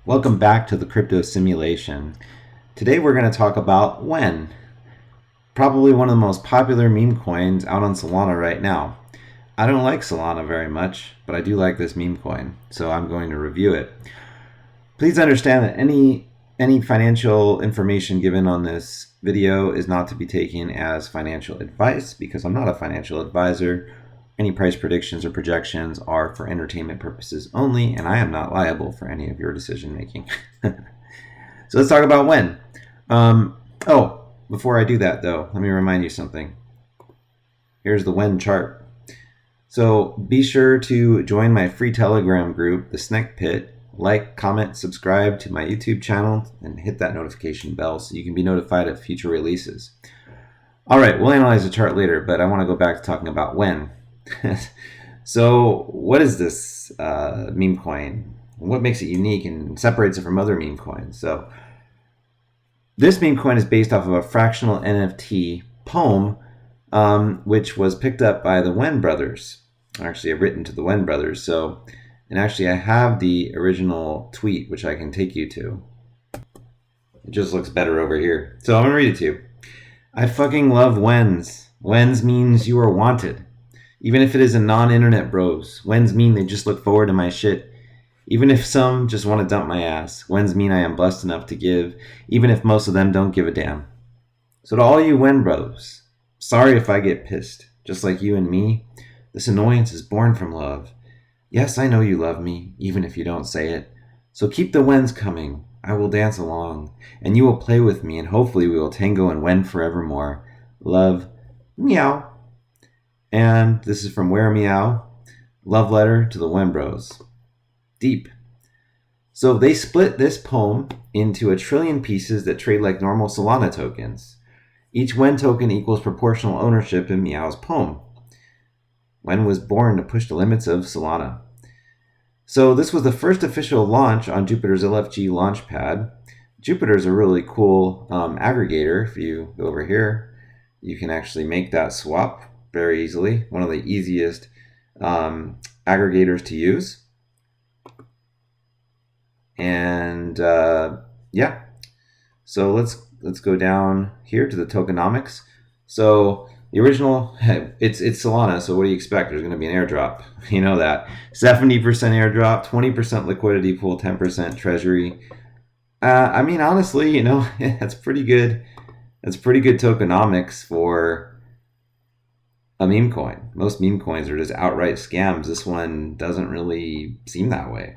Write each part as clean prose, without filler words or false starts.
Welcome back to the crypto simulation. Today we're going to talk about WEN, probably one of the most popular meme coins out on Solana right now. I don't like Solana very much, but I do like this meme coin, so I'm going to review it. Please understand that any financial information given on this video is not to be taken as financial advice because I'm not a financial advisor. Any price predictions or projections are for entertainment purposes only, and I am not liable for any of your decision making. So let's talk about WEN. Before I do that though, let me remind you something. Here's the WEN chart. So be sure to join my free Telegram group, the Snack Pit. Like, comment, subscribe to my YouTube channel, and hit that notification bell so you can be notified of future releases. All right, we'll analyze the chart later, but I want to go back to talking about WEN. So what is this meme coin? What makes it unique and separates it from other meme coins? So this meme coin is based off of a fractional NFT poem, which was picked up by the WEN brothers. Actually, I've written to the WEN brothers. And actually, I have the original tweet, which I can take you to. It just looks better over here. So I'm going to read it to you. I fucking love WENs. WENs means you are wanted. Even if it is a non-internet bros. WENs mean they just look forward to my shit. Even if some just want to dump my ass. WENs mean I am blessed enough to give, even if most of them don't give a damn. So to all you WEN bros, sorry if I get pissed. Just like you and me, this annoyance is born from love. Yes, I know you love me, even if you don't say it. So keep the WENs coming. I will dance along, and you will play with me, and hopefully we will tango and WEN forevermore. Love, meow. And this is from Where Meow, love letter to the WEN bros. Deep. So they split this poem into 1 trillion pieces that trade like normal Solana tokens. Each WEN token equals proportional ownership in Meow's poem. WEN was born to push the limits of Solana. So this was the first official launch on Jupiter's LFG launchpad. Jupiter's a really cool aggregator. If you go over here, you can actually make that swap very easily. One of the easiest aggregators to use. And yeah, so let's go down here to the tokenomics. So the original, it's Solana, so what do you expect? There's going to be an airdrop. You know that. 70% airdrop, 20% liquidity pool, 10% treasury. I mean, honestly, that's pretty good. That's pretty good tokenomics for a meme coin. Most meme coins are just outright scams. This one doesn't really seem that way.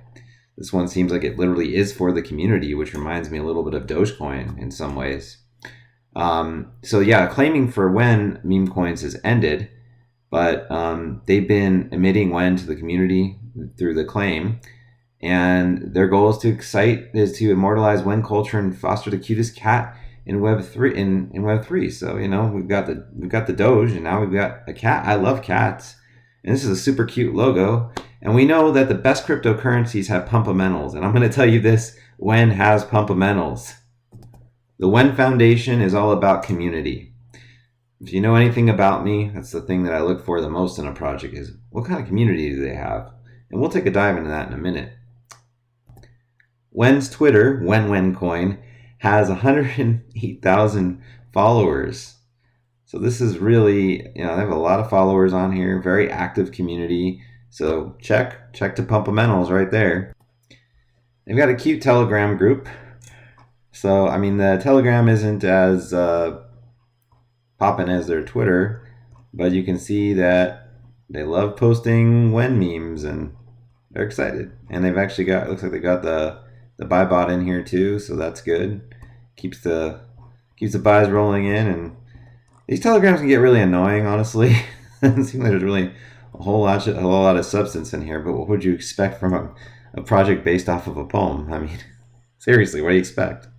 This one seems like it literally is for the community, which reminds me a little bit of Dogecoin in some ways. So yeah, claiming for WEN meme coins has ended, but they've been emitting WEN to the community through the claim, and their goal is to immortalize WEN culture and foster the cutest cat in Web3 in Web3. So we've got the Doge, and now we've got a cat. I love cats, and this is a super cute logo. And we know that the best cryptocurrencies have pumpamentals, and I'm going to tell you this: WEN has pumpamentals. The WEN Foundation is all about community. If you know anything about me, that's the thing that I look for the most in a project is what kind of community do they have? And we'll take a dive into that in a minute. WEN's Twitter, WENcoin, has 108,000 followers. So this is really, they have a lot of followers on here, very active community. So check to pumpamentals right there. They've got a cute Telegram group. So, I mean, the Telegram isn't as poppin' as their Twitter, but you can see that they love posting WEN memes, and they're excited. And they've actually it looks like they got the buy bot in here too, so that's good. Keeps the buys rolling in, and these Telegrams can get really annoying, honestly. It seems like there's really a whole lot of substance in here, but what would you expect from a project based off of a poem? I mean, seriously, what do you expect?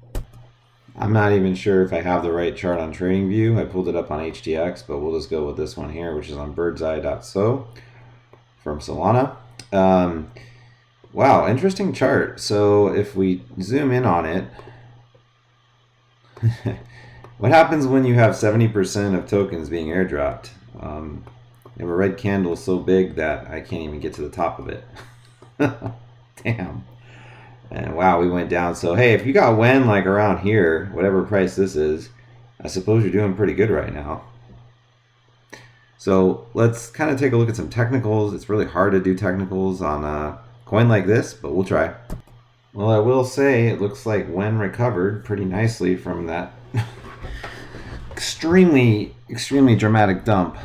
I'm not even sure if I have the right chart on TradingView. I pulled it up on HDX, but we'll just go with this one here, which is on birdseye.so from Solana. Wow, interesting chart. So if we zoom in on it, what happens when you have 70% of tokens being airdropped? They have a red candle so big that I can't even get to the top of it. Damn. And wow, we went down. So hey, if you got WEN like around here, whatever price this is, I suppose you're doing pretty good right now. So let's kind of take a look at some technicals. It's really hard to do technicals on a coin like this, but we'll try. Well, I will say it looks like WEN recovered pretty nicely from that extremely dramatic dump,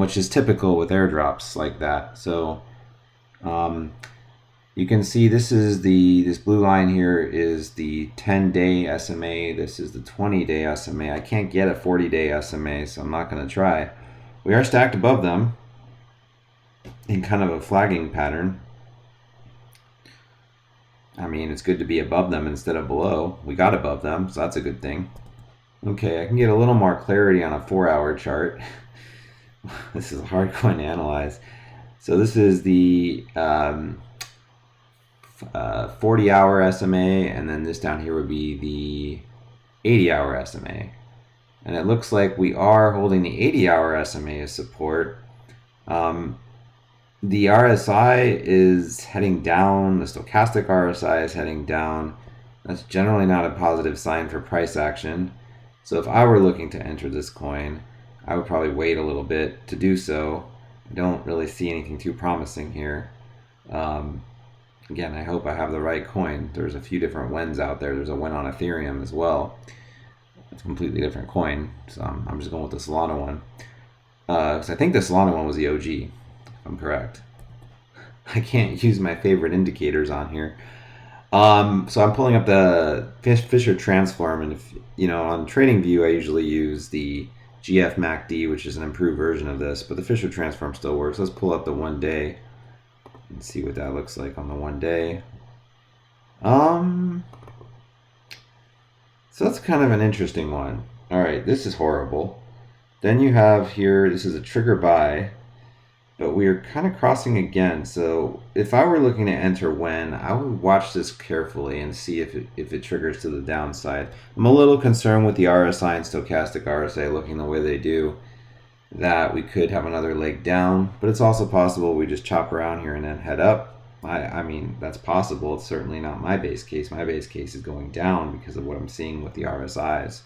which is typical with airdrops like that. So you can see this blue line here is the 10-day SMA. This is the 20-day SMA. I can't get a 40-day SMA, so I'm not going to try. We are stacked above them in kind of a flagging pattern. I mean, it's good to be above them instead of below. We got above them, so that's a good thing. Okay, I can get a little more clarity on a 4-hour chart. This is a hard coin to analyze. So this is the 40-hour SMA, and then this down here would be the 80-hour SMA. And it looks like we are holding the 80-hour SMA as support. The RSI is heading down. The stochastic RSI is heading down. That's generally not a positive sign for price action. So if I were looking to enter this coin, I would probably wait a little bit to do so. I don't really see anything too promising here. Again, I hope I have the right coin. There's a few different WENs out there. There's a WEN on Ethereum as well. It's a completely different coin, so I'm just going with the Solana one. Because I think the Solana one was the OG, if I'm correct. I can't use my favorite indicators on here. So I'm pulling up the Fisher transform, and if you know, on TradingView I usually use the GF MACD, which is an improved version of this, but the Fisher transform still works. Let's pull up the 1 day and see what that looks like on the 1 day. So that's kind of an interesting one. All right, this is horrible. Then you have here, this is a trigger buy, but we are kind of crossing again. So if I were looking to enter WEN, I would watch this carefully and see if it triggers to the downside. I'm a little concerned with the RSI and stochastic RSI looking the way they do, that we could have another leg down, but it's also possible we just chop around here and then head up. I mean, that's possible. It's certainly not my base case. My base case is going down because of what I'm seeing with the RSIs.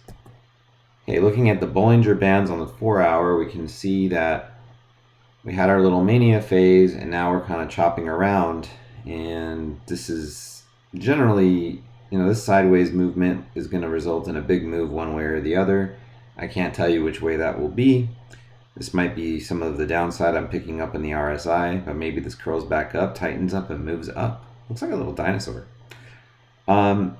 Okay, looking at the Bollinger Bands on the 4-hour, we can see that we had our little mania phase, and now we're kind of chopping around. And this is generally, you know, this sideways movement is going to result in a big move one way or the other. I can't tell you which way that will be. This might be some of the downside I'm picking up in the RSI, but maybe this curls back up, tightens up, and moves up. Looks like a little dinosaur. So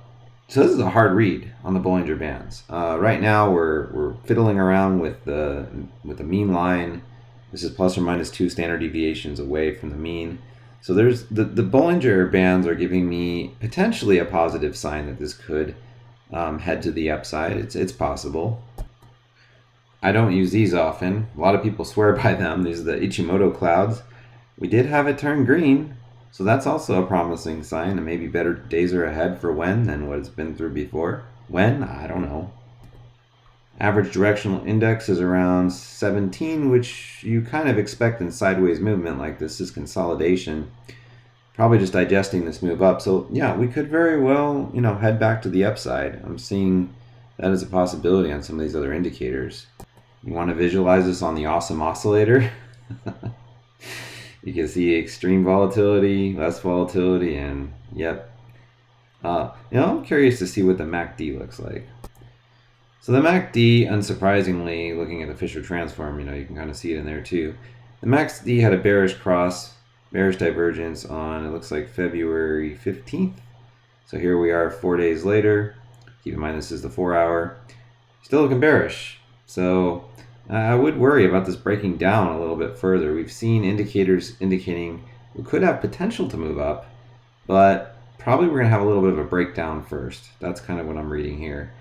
this is a hard read on the Bollinger Bands. Right now we're fiddling around with the mean line. This is plus or minus 2 standard deviations away from the mean. So there's the Bollinger Bands are giving me potentially a positive sign that this could head to the upside. It's possible. I don't use these often. A lot of people swear by them. These are the Ichimoto clouds. We did have it turn green, so that's also a promising sign, and maybe better days are ahead for WEN than what it's been through before. WEN? I don't know. Average directional index is around 17, which you kind of expect in sideways movement like this is consolidation. Probably just digesting this move up. So yeah, we could very well, you know, head back to the upside. I'm seeing that as a possibility on some of these other indicators. You want to visualize this on the awesome oscillator. You can see extreme volatility, less volatility, and yep. You know, I'm curious to see what the MACD looks like. So the MACD, unsurprisingly, looking at the Fisher transform, you know, you can kind of see it in there too. The MACD had a bearish cross, bearish divergence on, it looks like February 15th. So here we are 4 days later. Keep in mind this is the 4-hour. Still looking bearish. So I would worry about this breaking down a little bit further. We've seen indicators indicating we could have potential to move up, but probably we're going to have a little bit of a breakdown first. That's kind of what I'm reading here.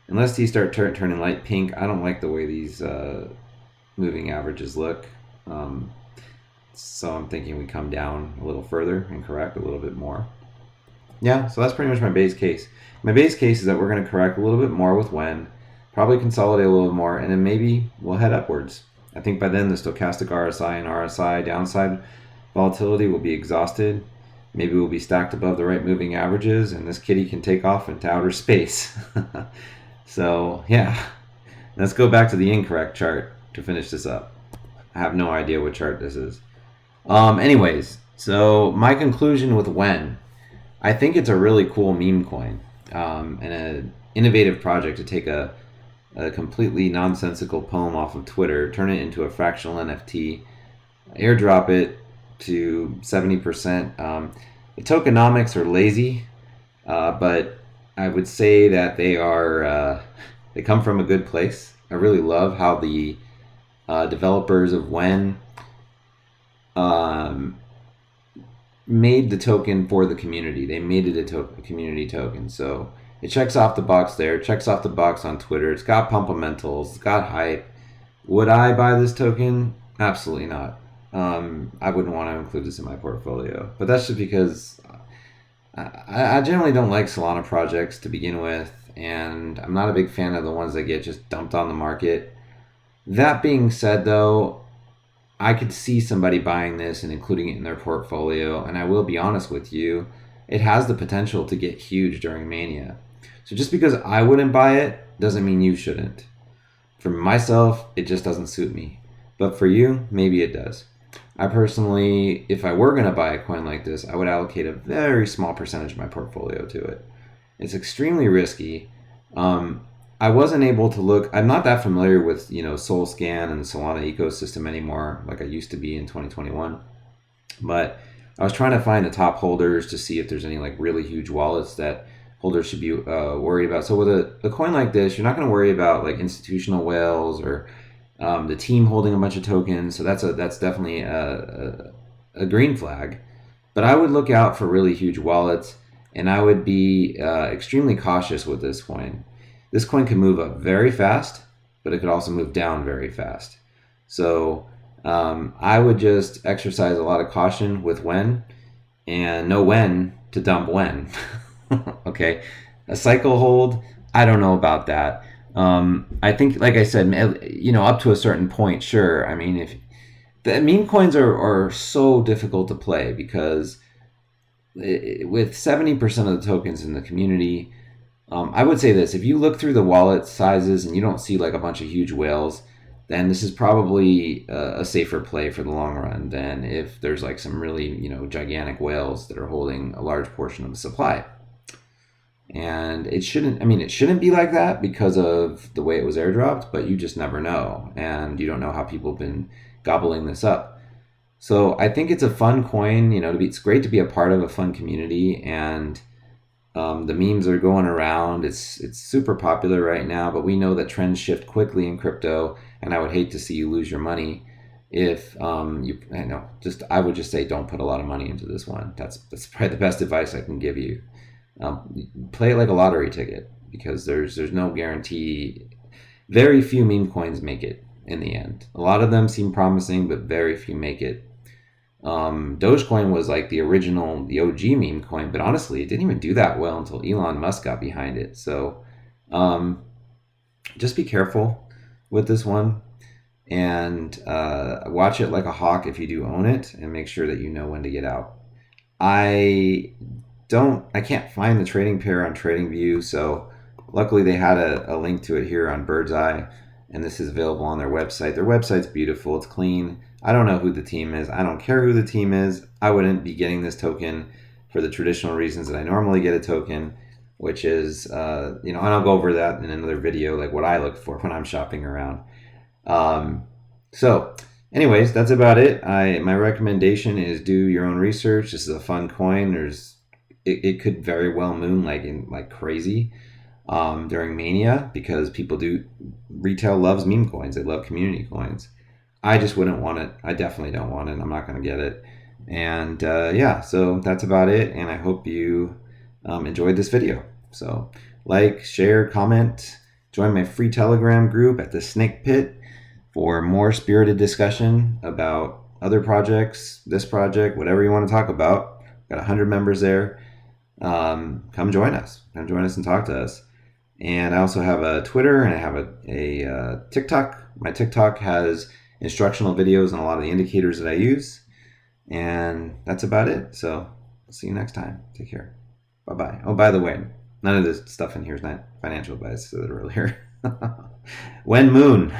Unless these start turning light pink, I don't like the way these moving averages look. So I'm thinking we come down a little further and correct a little bit more. Yeah, so that's pretty much my base case. My base case is that we're going to correct a little bit more with WEN, probably consolidate a little more, and then maybe we'll head upwards. I think by then the stochastic RSI and RSI downside volatility will be exhausted. Maybe we'll be stacked above the right moving averages, and this kitty can take off into outer space. So, yeah, let's go back to the incorrect chart to finish this up. I have no idea what chart this is. Anyways, so my conclusion with WEN, I think it's a really cool meme coin, and an innovative project to take a completely nonsensical poem off of Twitter, turn it into a fractional NFT, airdrop it to 70%. The tokenomics are lazy, but I would say that they come from a good place. I really love how the developers of WEN made the token for the community. They made it a community token. So it checks off the box there, checks off the box on Twitter. It's got pumpamentals, it's got hype. Would I buy this token? Absolutely not. I wouldn't want to include this in my portfolio. But that's just because I generally don't like Solana projects to begin with, and I'm not a big fan of the ones that get just dumped on the market. That being said, though, I could see somebody buying this and including it in their portfolio, and I will be honest with you, it has the potential to get huge during Mania. So just because I wouldn't buy it doesn't mean you shouldn't. For myself, it just doesn't suit me. But for you, maybe it does. I personally, if I were going to buy a coin like this, I would allocate a very small percentage of my portfolio to it. It's extremely risky. I wasn't able to look. I'm not that familiar with SolScan and the Solana ecosystem anymore, like I used to be in 2021. But I was trying to find the top holders to see if there's any like really huge wallets that holders should be worried about. So with a coin like this, you're not going to worry about like institutional whales or the team holding a bunch of tokens. So that's definitely a green flag. But I would look out for really huge wallets, and I would be extremely cautious with this coin. This coin can move up very fast, but it could also move down very fast. So I would just exercise a lot of caution with WEN, and know when to dump WEN. Okay, a cycle hold, I don't know about that. I think, like I said, up to a certain point, sure. I mean, if the meme coins are so difficult to play because with 70% of the tokens in the community, I would say this: if you look through the wallet sizes and you don't see like a bunch of huge whales, then this is probably a safer play for the long run than if there's like some really gigantic whales that are holding a large portion of the supply. And it shouldn't be like that because of the way it was airdropped, but you just never know, and you don't know how people have been gobbling this up. So I think it's a fun coin. It's great to be a part of a fun community, and the memes are going around. It's super popular right now, but we know that trends shift quickly in crypto, and I would hate to see you lose your money if I would just say don't put a lot of money into this one. That's probably the best advice I can give you. Play it like a lottery ticket, because there's no guarantee. Very few meme coins make it in the end. A lot of them seem promising, but very few make it. Dogecoin was like the OG meme coin, but honestly, it didn't even do that well until Elon Musk got behind it. So just be careful with this one, and watch it like a hawk if you do own it, and make sure that you know when to get out. I can't find the trading pair on TradingView, so luckily they had a link to it here on Bird's Eye, and this is available on their website. Their website's beautiful, it's clean. I don't know who the team is. I don't care who the team is. I wouldn't be getting this token for the traditional reasons that I normally get a token, which is, and I'll go over that in another video, like what I look for when I'm shopping around. So anyways, that's about it. My recommendation is do your own research. This is a fun coin. It could very well moonlight in like crazy during Mania, because retail loves meme coins. They love community coins. I just wouldn't want it. I definitely don't want it. I'm not going to get it. And so that's about it. And I hope you enjoyed this video. So like, share, comment, join my free Telegram group at the Snake Pit for more spirited discussion about other projects, this project, whatever you want to talk about. Got 100 members there. Come join us. Come join us and talk to us. And I also have a Twitter, and I have a TikTok. My TikTok has instructional videos on a lot of the indicators that I use. And that's about it. So see you next time. Take care. Bye-bye. Oh, by the way, none of this stuff in here is not financial advice, so earlier. When Moon.